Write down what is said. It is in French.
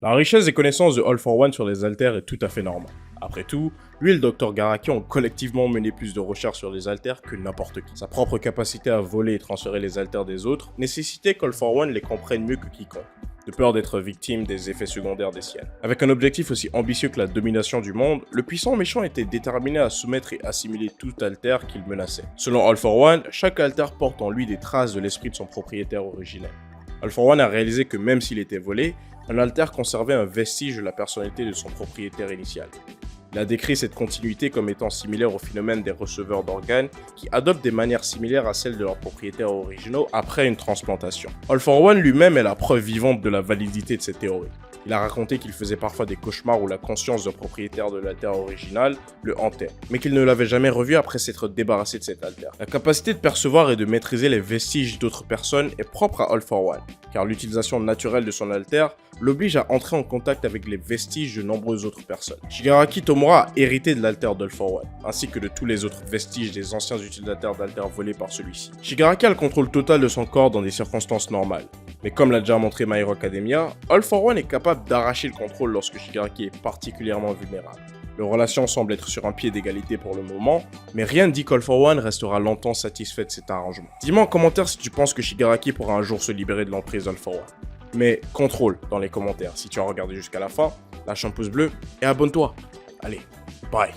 La richesse des connaissances de All for One sur les haltères est tout à fait normale. Après tout, lui et le Dr Garaki ont collectivement mené plus de recherches sur les haltères que n'importe qui. Sa propre capacité à voler et transférer les haltères des autres nécessitait qu'All for One les comprenne mieux que quiconque, de peur d'être victime des effets secondaires des siennes. Avec un objectif aussi ambitieux que la domination du monde, le puissant méchant était déterminé à soumettre et assimiler tout haltère qu'il menaçait. Selon All for One, chaque haltère porte en lui des traces de l'esprit de son propriétaire originel. All for One a réalisé que même s'il était volé, un haltère conservait un vestige de la personnalité de son propriétaire initial. Il a décrit cette continuité comme étant similaire au phénomène des receveurs d'organes qui adoptent des manières similaires à celles de leurs propriétaires originaux après une transplantation. All for One lui-même est la preuve vivante de la validité de cette théorie. Il a raconté qu'il faisait parfois des cauchemars où la conscience d'un propriétaire de l'altère original le hantait, mais qu'il ne l'avait jamais revu après s'être débarrassé de cet altère. La capacité de percevoir et de maîtriser les vestiges d'autres personnes est propre à All for One, car l'utilisation naturelle de son altère l'oblige à entrer en contact avec les vestiges de nombreuses autres personnes. Shigaraki Tomura a hérité de l'altère d'All for One, ainsi que de tous les autres vestiges des anciens utilisateurs d'altère volés par celui-ci. Shigaraki a le contrôle total de son corps dans des circonstances normales. Mais comme l'a déjà montré My Hero Academia, All for One est capable d'arracher le contrôle lorsque Shigaraki est particulièrement vulnérable. Leurs relations semblent être sur un pied d'égalité pour le moment, mais rien ne dit qu'All for One restera longtemps satisfait de cet arrangement. Dis-moi en commentaire si tu penses que Shigaraki pourra un jour se libérer de l'emprise d'All for One. Mais contrôle dans les commentaires si tu as regardé jusqu'à la fin, lâche un pouce bleu et abonne-toi. Allez, bye.